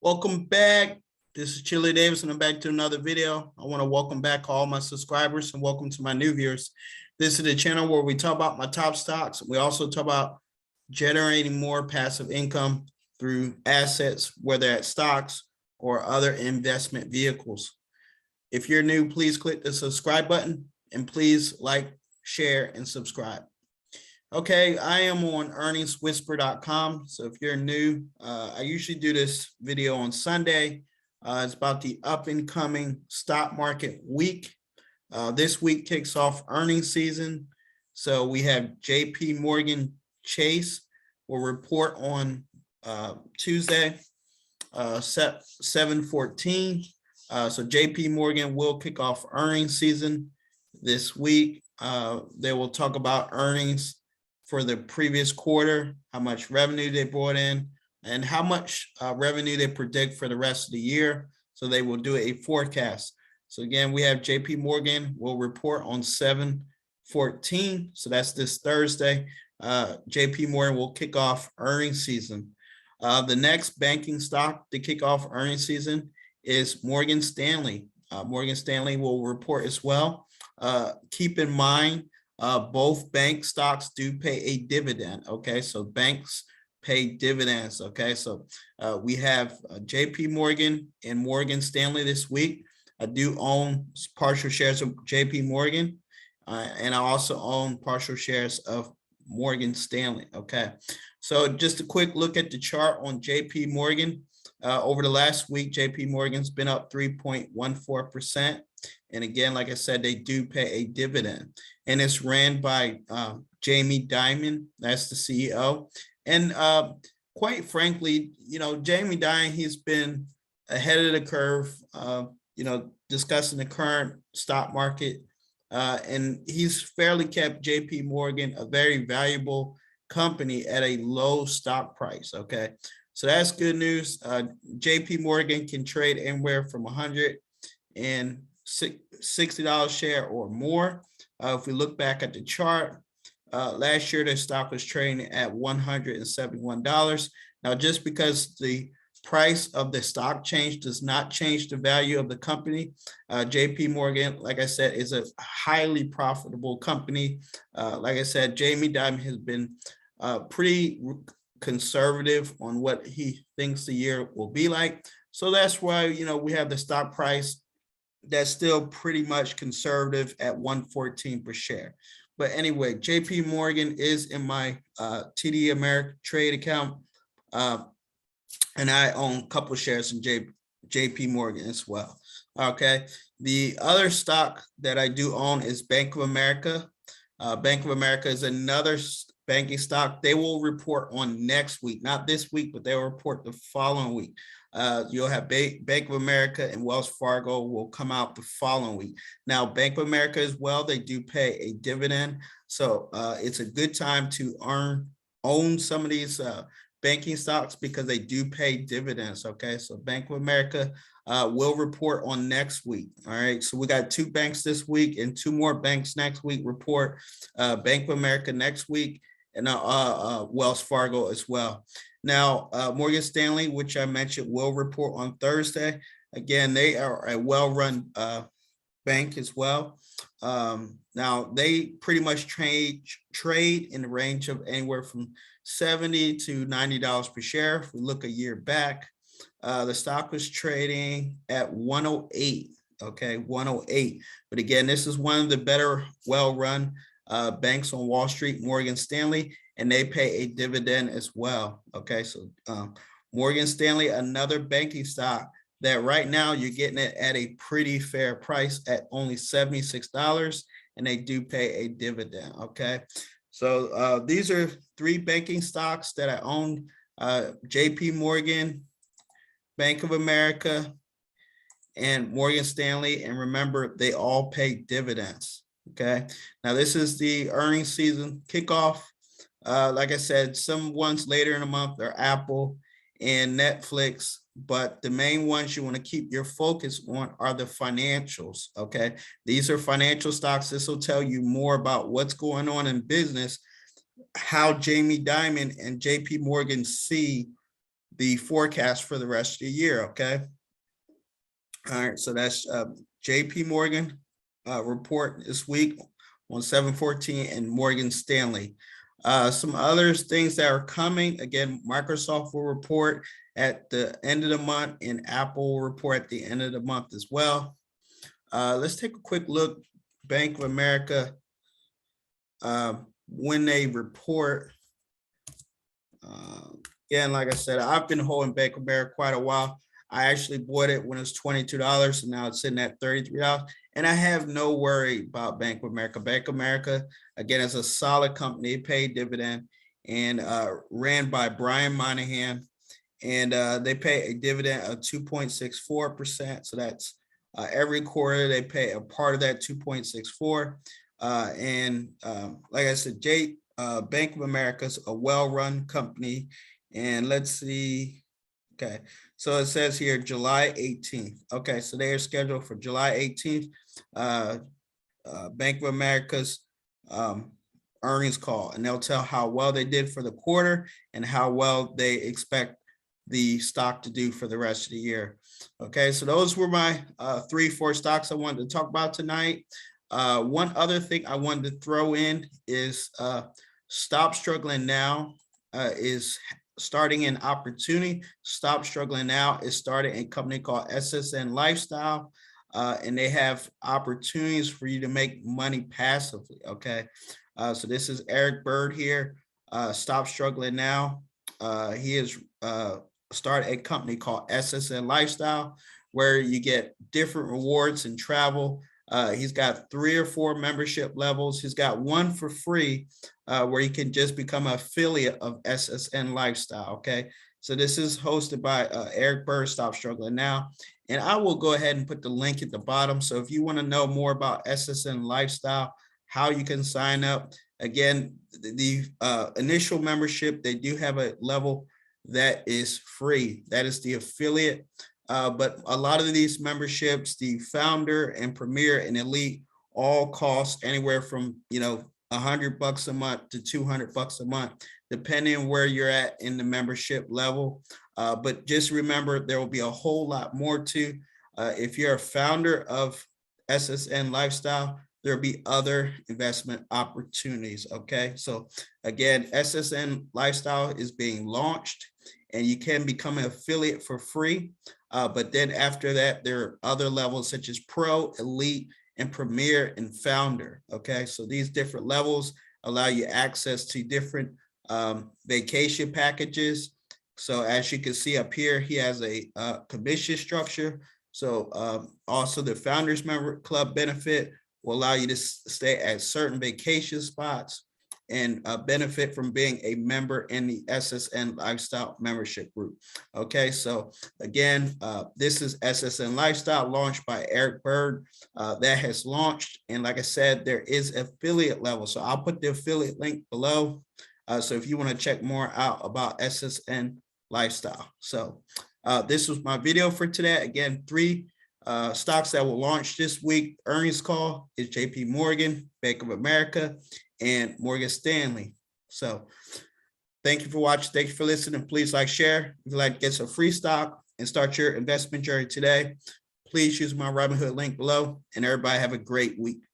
Welcome back. This is Chili Davis, and I'm back to another video. I want to welcome back all my subscribers and welcome to my new viewers. This is the channel where we talk about my top stocks. We also talk about generating more passive income through assets, whether at stocks or other investment vehicles. If you're new, please click the subscribe button and please like, share, and subscribe. Okay, I am on earningswhisper.com. So if you're new, I usually do this video on Sunday. It's about the up and coming stock market week. This week kicks off earnings season. So we have JP Morgan Chase will report on Tuesday, 7/14. So JP Morgan will kick off earnings season this week. They will talk about earnings for the previous quarter, how much revenue they brought in, and how much revenue they predict for the rest of the year. So they will do a forecast. So again, we have JP Morgan will report on 7/14. So that's this Thursday. JP Morgan will kick off earnings season. The next banking stock to kick off earnings season is Morgan Stanley. Morgan Stanley will report as well. Keep in mind, both bank stocks do pay a dividend. Okay, so banks pay dividends. Okay, so we have JP Morgan and Morgan Stanley this week. I do own partial shares of JP Morgan, and I also own partial shares of Morgan Stanley. Okay, so just a quick look at the chart on JP Morgan. Over the last week, JP Morgan's been up 3.14%. And again, like I said, they do pay a dividend, and it's ran by Jamie Dimon. That's the CEO. And quite frankly, Jamie Dimon, he's been ahead of the curve, discussing the current stock market. And he's fairly kept JP Morgan a very valuable company at a low stock price. Okay, so that's good news. JP Morgan can trade anywhere from $160 share or more. If we look back at the chart, last year their stock was trading at $171. Now, just because the price of the stock change does not change the value of the company, JP Morgan, like I said, is a highly profitable company. Like I said, Jamie Dimon has been pretty conservative on what he thinks the year will be like. So that's why, we have the stock price that's still pretty much conservative at 114 per share. But anyway, JP Morgan is in my TD Ameritrade account, and I own a couple of shares in JP Morgan as well. Okay, the other stock that I do own is Bank of America. Bank of America is another banking stock. They will report on next week, not this week, but they'll report the following week. You'll have Bank of America and Wells Fargo will come out the following week. Now, Bank of America as well, they do pay a dividend. So it's a good time to own some of these banking stocks because they do pay dividends. Okay, so Bank of America will report on next week. All right, so we got 2 banks this week and 2 more banks next week report. Bank of America next week and Wells Fargo as well. Now, Morgan Stanley, which I mentioned, will report on Thursday. Again, they are a well-run bank as well. Now, they pretty much trade in the range of anywhere from $70 to $90 per share. If we look a year back, the stock was trading at 108. Okay, 108. But again, this is one of the better, well-run banks on Wall Street, Morgan Stanley, and they pay a dividend as well. Okay, so Morgan Stanley, another banking stock that right now you're getting it at a pretty fair price at only $76, and they do pay a dividend. Okay, so these are 3 banking stocks that I own: JP Morgan, Bank of America, and Morgan Stanley. And remember, they all pay dividends. Okay, now this is the earnings season kickoff. Like I said, some ones later in the month are Apple and Netflix, but the main ones you want to keep your focus on are the financials. Okay, these are financial stocks. This will tell you more about what's going on in business, how Jamie Dimon and JP Morgan see the forecast for the rest of the year. Okay. All right. So that's JP Morgan report this week on 7/14 and Morgan Stanley. Some other things that are coming. Again, Microsoft will report at the end of the month, and Apple will report at the end of the month as well. Let's take a quick look. Bank of America, when they report, again, like I said, I've been holding Bank of America quite a while. I actually bought it when it was $22, and now it's sitting at $33. And I have no worry about Bank of America. Bank of America, again, is a solid company. They pay dividend and ran by Brian Moynihan. And they pay a dividend of 2.64%. So that's every quarter they pay a part of that 2.64. Like I said, Bank of America is a well-run company. And let's see. Okay, so it says here July 18th. Okay, so they are scheduled for July 18th. Bank of America's earnings call, and they'll tell how well they did for the quarter and how well they expect the stock to do for the rest of the year. Okay, so those were my 3-4 stocks I wanted to talk about tonight. One other thing I wanted to throw in is Stop Struggling Now is starting an opportunity. Stop Struggling Now is starting a company called SSN Lifestyle, and they have opportunities for you to make money passively. Okay, so this is Eric Bird here. Stop Struggling Now. He has started a company called SSN Lifestyle, where you get different rewards and travel. He's got 3 or 4 membership levels. He's got one for free where you can just become an affiliate of SSN Lifestyle. Okay, so this is hosted by Eric Bird, Stop Struggling Now. And I will go ahead and put the link at the bottom. So if you want to know more about SSN Lifestyle, how you can sign up, again, the initial membership, they do have a level that is free. That is the affiliate. But a lot of these memberships, the founder and premier and elite, all cost anywhere from, $100 a month to $200 a month, depending on where you're at in the membership level. But just remember, there will be a whole lot more to. If you're a founder of SSN Lifestyle, there'll be other investment opportunities. Okay, so again, SSN Lifestyle is being launched, and you can become an affiliate for free. But then after that, there are other levels such as Pro, Elite, and Premier and Founder. Okay, so these different levels allow you access to different vacation packages. So as you can see up here, he has a commission structure. So also the Founders Member Club benefit will allow you to stay at certain vacation spots and benefit from being a member in the SSN Lifestyle membership group. Okay, so again, this is SSN Lifestyle, launched by Eric Bird. That has launched, and like I said, there is affiliate level. So I'll put the affiliate link below. So if you want to check more out about SSN Lifestyle. So this was my video for today. Again, 3 stocks that will launch this week. Earnings call is JP Morgan, Bank of America, and Morgan Stanley. So thank you for watching. Thank you for listening. Please like, share. If you'd like to get some free stock and start your investment journey today, please use my Robinhood link below. And everybody have a great week.